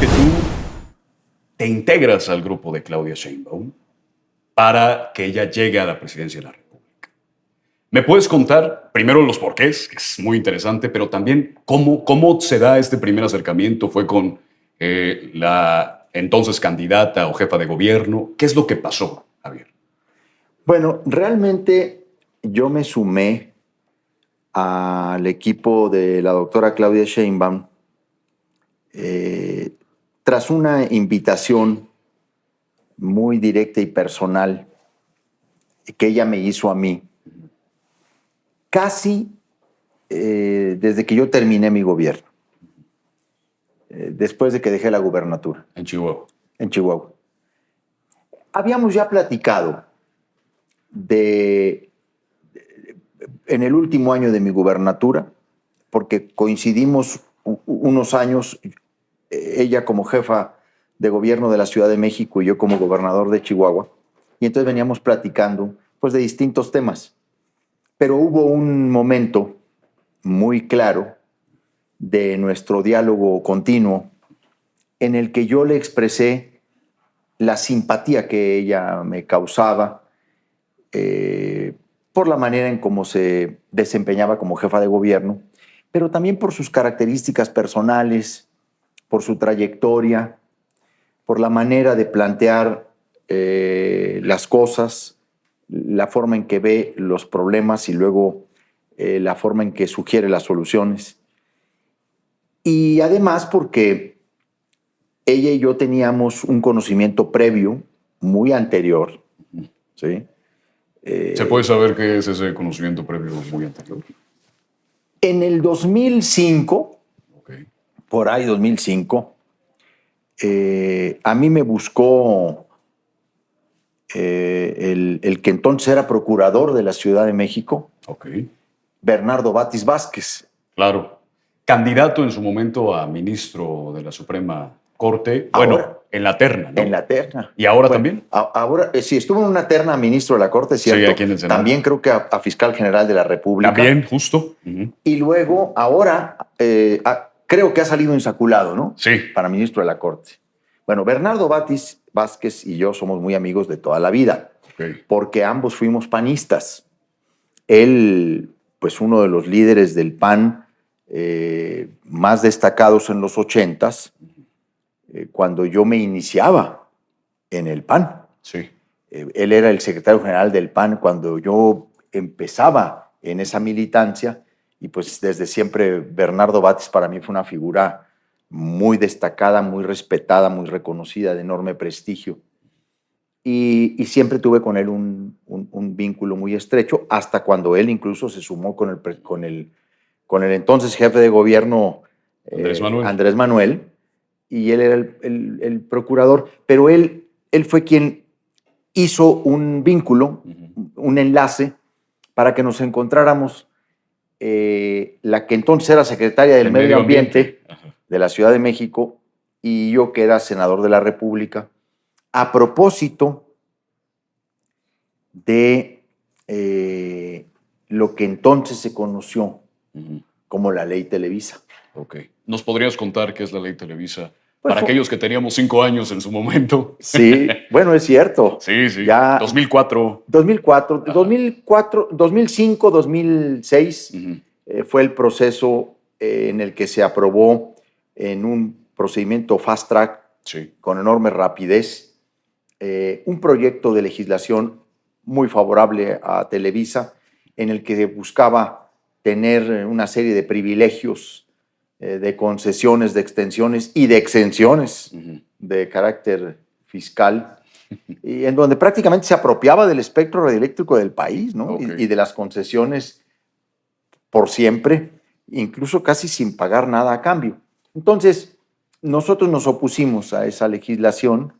que tú te integras al grupo de Claudia Sheinbaum para que ella llegue a la presidencia de la República. ¿Me puedes contar primero los porqués, que es muy interesante, pero también cómo se da este primer acercamiento? ¿Fue con la entonces candidata o jefa de gobierno? ¿Qué es lo que pasó, Javier? Bueno, realmente yo me sumé al equipo de la doctora Claudia Sheinbaum tras una invitación muy directa y personal que ella me hizo a mí, casi desde que yo terminé mi gobierno, después de que dejé la gubernatura. En Chihuahua. En Chihuahua. Habíamos ya platicado en el último año de mi gubernatura, porque coincidimos unos años, ella como jefa de gobierno de la Ciudad de México y yo como gobernador de Chihuahua, y entonces veníamos platicando pues, de distintos temas. Pero hubo un momento muy claro de nuestro diálogo continuo en el que yo le expresé la simpatía que ella me causaba por la manera en cómo se desempeñaba como jefa de gobierno, pero también por sus características personales, por su trayectoria, por la manera de plantear las cosas, la forma en que ve los problemas y luego la forma en que sugiere las soluciones. Y además porque ella y yo teníamos un conocimiento previo, muy anterior, ¿sí? ¿Se puede saber qué es ese conocimiento previo muy anterior? En el 2005, Okay. por ahí 2005, a mí me buscó el que entonces era procurador de la Ciudad de México, Okay. Bernardo Batis Vázquez. Claro. Candidato en su momento a ministro de la Suprema Corte. Ahora, bueno, en la terna, ¿no? En la terna. ¿Y ahora Bueno, también? Ahora, sí, estuvo en una terna ministro de la Corte, Sí, ¿cierto? aquí en el Senado. También creo que a fiscal general de la República. También, justo. Uh-huh. Y luego, ahora, creo que ha salido insaculado, ¿no? Sí. Para ministro de la Corte. Bueno, Bernardo Batis Vázquez y yo somos muy amigos de toda la vida, Okay. porque ambos fuimos panistas. Él, pues uno de los líderes del PAN más destacados en los 80s, cuando yo me iniciaba en el PAN. Sí. Él era el secretario general del PAN cuando yo empezaba en esa militancia y pues desde siempre Bernardo Batis para mí fue una figura muy destacada, muy respetada, muy reconocida, de enorme prestigio. Y siempre tuve con él un vínculo muy estrecho, hasta cuando él incluso se sumó con el entonces jefe de gobierno Andrés Manuel, y él era el procurador, pero él fue quien hizo un vínculo, un enlace, para que nos encontráramos la que entonces era secretaria del Medio Ambiente de la Ciudad de México y yo que era senador de la República, a propósito de lo que entonces se conoció como la Ley Televisa. Okay. ¿Nos podrías contar qué es la Ley Televisa? Pues, para aquellos que teníamos 5 años en su momento. Sí, bueno, es cierto. Sí, sí. Ya 2004. 2005, 2006 fue el proceso en el que se aprobó en un procedimiento fast track con enorme rapidez un proyecto de legislación muy favorable a Televisa en el que buscaba tener una serie de privilegios, de concesiones, de extensiones y de exenciones de carácter fiscal, y en donde prácticamente se apropiaba del espectro radioeléctrico del país, ¿no? Y de las concesiones por siempre, incluso casi sin pagar nada a cambio. Entonces, nosotros nos opusimos a esa legislación,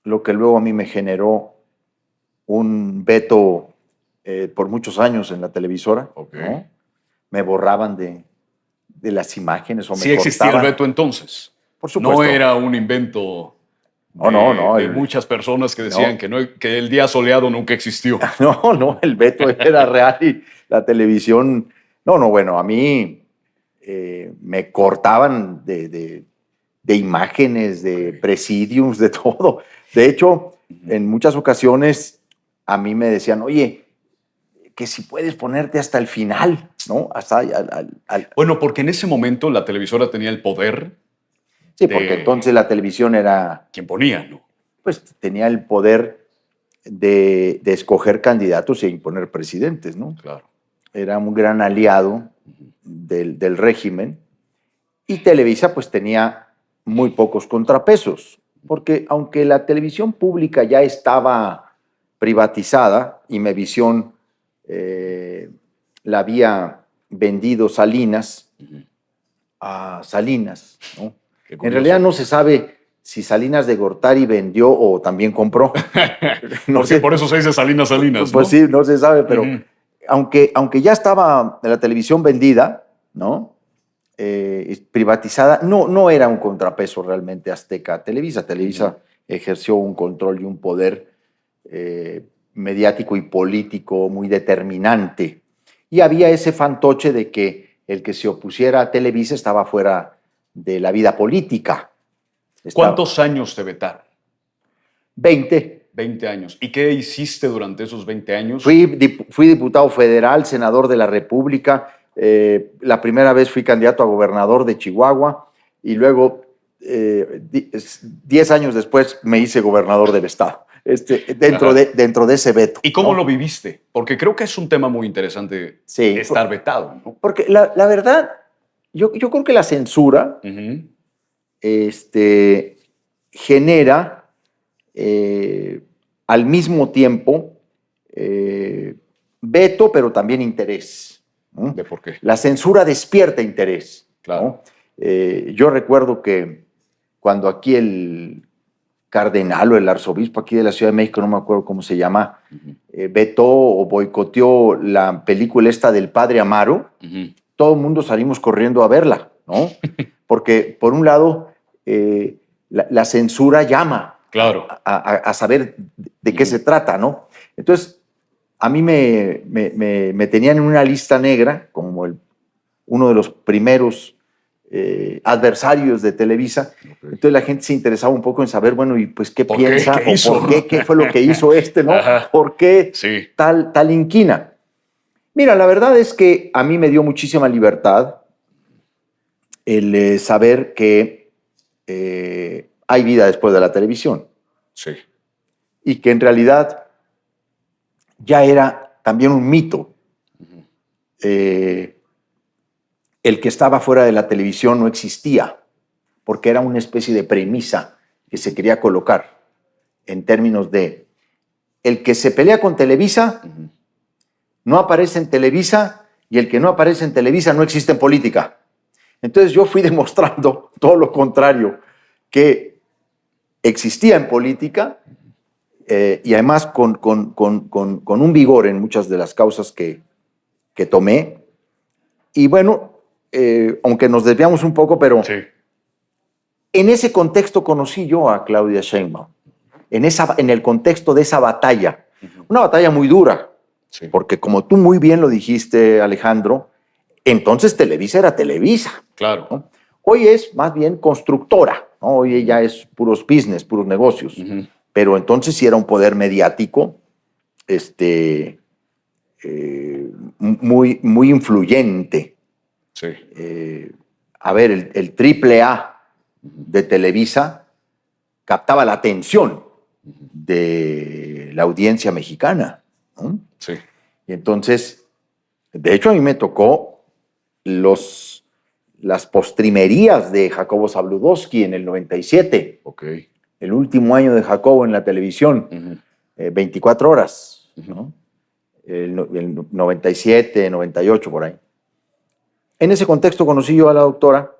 lo que luego a mí me generó un veto por muchos años en la televisora, ¿no? Me borraban de las imágenes o me cortaban. ¿Sí existía el veto entonces? Por supuesto. No era un invento de muchas personas que decían que el día soleado nunca existió. No, el veto era real y la televisión... No, bueno, a mí me cortaban de de imágenes, de presidiums, de todo. De hecho, en muchas ocasiones a mí me decían, oye, que si puedes ponerte hasta el final, ¿no? Hasta Bueno, porque en ese momento la televisora tenía el poder. Sí, porque entonces la televisión era... Quien ponía, ¿no? Pues tenía el poder de escoger candidatos e imponer presidentes, ¿no? Claro. Era un gran aliado del régimen. Y Televisa pues tenía muy pocos contrapesos, porque aunque la televisión pública ya estaba privatizada, Imevisión la había vendido Salinas a Salinas, ¿no? En realidad no se sabe si Salinas de Gortari vendió o también compró. No sé. Por eso se dice Salinas, ¿no? Pues sí, no se sabe, pero aunque ya estaba la televisión vendida, ¿no? Privatizada, no era un contrapeso realmente Azteca Televisa. Televisa ejerció un control y un poder mediático y político muy determinante. Y había ese fantoche de que el que se opusiera a Televisa estaba fuera de la vida política. ¿Cuántos años te vetaron? 20. 20 años. ¿Y qué hiciste durante esos 20 años? Fui diputado federal, senador de la República. La primera vez fui candidato a gobernador de Chihuahua y luego, 10 años después, me hice gobernador del estado, dentro de ese veto. ¿Y cómo lo viviste? Porque creo que es un tema muy interesante estar vetado, ¿no? Porque la verdad, yo creo que la censura genera al mismo tiempo veto, pero también interés, ¿no? ¿De por qué? La censura despierta interés. Claro. ¿No? Yo recuerdo que cuando aquí el cardenal o el arzobispo aquí de la Ciudad de México, no me acuerdo cómo se llama, vetó o boicoteó la película esta del Padre Amaro, todo el mundo salimos corriendo a verla, ¿no? Porque, por un lado, la censura llama a saber de qué se trata, ¿no? Entonces, a mí me tenían en una lista negra como uno de los primeros adversarios de Televisa. Entonces la gente se interesaba un poco en saber, bueno, y pues qué piensa, qué fue lo que hizo ¿no? ¿Por qué tal inquina? Mira, la verdad es que a mí me dio muchísima libertad el saber que hay vida después de la televisión. Sí. Y que en realidad ya era también un mito. El que estaba fuera de la televisión no existía, porque era una especie de premisa que se quería colocar en términos de el que se pelea con Televisa no aparece en Televisa y el que no aparece en Televisa no existe en política. Entonces yo fui demostrando todo lo contrario, que existía en política y además con un vigor en muchas de las causas que tomé. Y bueno, aunque nos desviamos un poco, pero en ese contexto conocí yo a Claudia Sheinbaum, en el contexto de esa batalla, una batalla muy dura, porque como tú muy bien lo dijiste, Alejandro, entonces Televisa era Televisa. Claro. ¿No? Hoy es más bien constructora, ¿no? Hoy ya es puros business, puros negocios, pero entonces sí era un poder mediático muy influyente. Sí. A ver, el AAA de Televisa captaba la atención de la audiencia mexicana, ¿no? Sí. Y entonces, de hecho, a mí me tocó las postrimerías de Jacobo Zabludowski en el 97. Okay. El último año de Jacobo en la televisión, 24 horas, ¿no? El 97, 98, por ahí. En ese contexto conocí yo a la doctora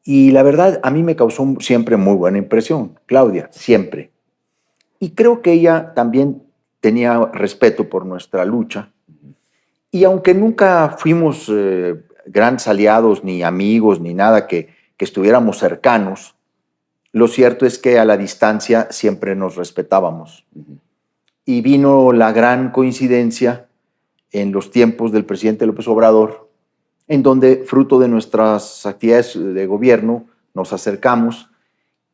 y la verdad a mí me causó siempre muy buena impresión, Claudia, siempre. Y creo que ella también tenía respeto por nuestra lucha. Y aunque nunca fuimos grandes aliados, ni amigos, ni nada que estuviéramos cercanos, lo cierto es que a la distancia siempre nos respetábamos. Y vino la gran coincidencia en los tiempos del presidente López Obrador, en donde, fruto de nuestras actividades de gobierno, nos acercamos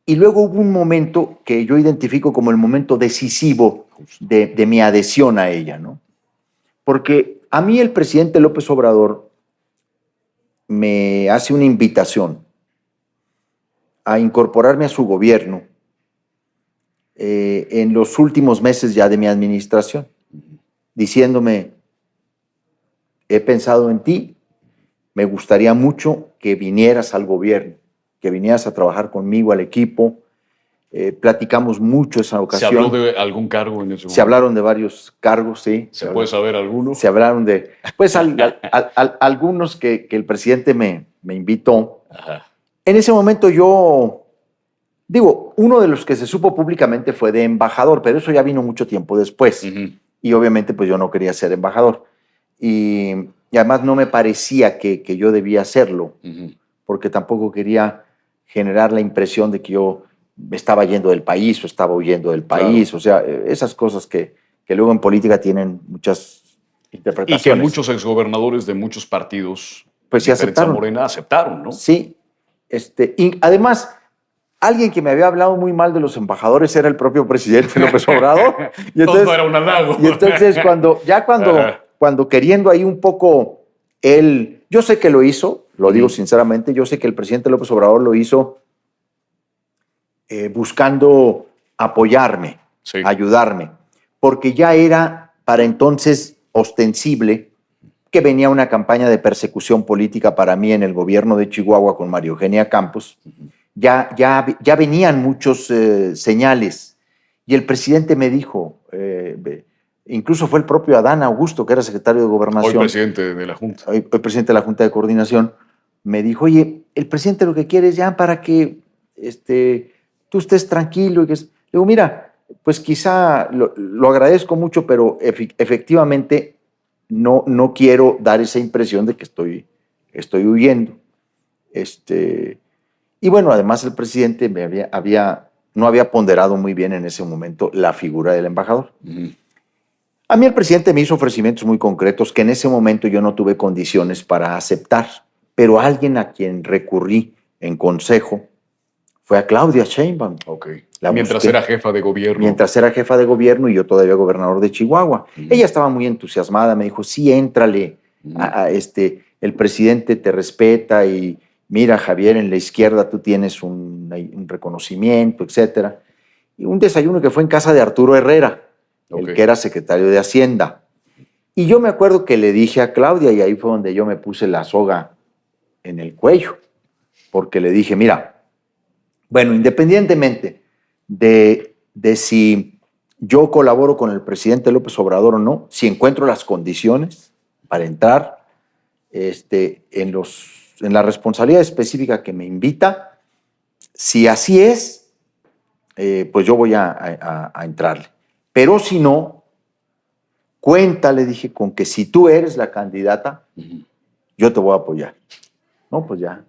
y luego hubo un momento que yo identifico como el momento decisivo de mi adhesión a ella, ¿no? Porque a mí el presidente López Obrador me hace una invitación a incorporarme a su gobierno en los últimos meses ya de mi administración, diciéndome, he pensado en ti, me gustaría mucho que vinieras al gobierno, que vinieras a trabajar conmigo, al equipo. Platicamos mucho esa ocasión. ¿Se habló de algún cargo en ese momento? Se hablaron de varios cargos, sí. ¿Se puede saber alguno? Se hablaron de, pues, algunos que el presidente me invitó. Ajá. En ese momento yo, digo, uno de los que se supo públicamente fue de embajador, pero eso ya vino mucho tiempo después. Y obviamente pues yo no quería ser embajador. Y además no me parecía que yo debía hacerlo, porque tampoco quería generar la impresión de que yo me estaba yendo del país o estaba huyendo del país. Claro. O sea, esas cosas que luego en política tienen muchas interpretaciones. Y que muchos exgobernadores de muchos partidos, pues sí aceptaron. Morena, aceptaron, ¿no? Sí. Y además, alguien que me había hablado muy mal de los embajadores era el propio presidente López Obrador. Y entonces, todo era un halago. Y entonces cuando queriendo ahí un poco él, yo sé que lo hizo, lo digo sinceramente, yo sé que el presidente López Obrador lo hizo buscando apoyarme, ayudarme, porque ya era para entonces ostensible que venía una campaña de persecución política para mí en el gobierno de Chihuahua con María Eugenia Campos. Ya venían muchos señales y el presidente me dijo, incluso fue el propio Adán Augusto, que era secretario de Gobernación. Hoy presidente de la Junta. Hoy presidente de la Junta de Coordinación, me dijo, oye, el presidente lo que quiere es ya para que tú estés tranquilo. Le digo, mira, pues quizá lo agradezco mucho, pero efectivamente no quiero dar esa impresión de que estoy huyendo. Y bueno, además el presidente no había ponderado muy bien en ese momento la figura del embajador. A mí el presidente me hizo ofrecimientos muy concretos que en ese momento yo no tuve condiciones para aceptar, pero alguien a quien recurrí en consejo fue a Claudia Sheinbaum. Okay. Mientras era jefa de gobierno. Mientras era jefa de gobierno y yo todavía gobernador de Chihuahua. Ella estaba muy entusiasmada, me dijo, sí, éntrale, el presidente te respeta y mira, Javier, en la izquierda tú tienes un reconocimiento, etc. Y un desayuno que fue en casa de Arturo Herrera, el que era secretario de Hacienda. Y yo me acuerdo que le dije a Claudia, y ahí fue donde yo me puse la soga en el cuello, porque le dije, mira, bueno, independientemente de si yo colaboro con el presidente López Obrador o no, si encuentro las condiciones para entrar en la responsabilidad específica que me invita, si así es, pues yo voy a entrarle. Pero si no, cuenta, le dije, con que si tú eres la candidata, yo te voy a apoyar. No, pues ya,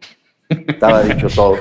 estaba dicho todo.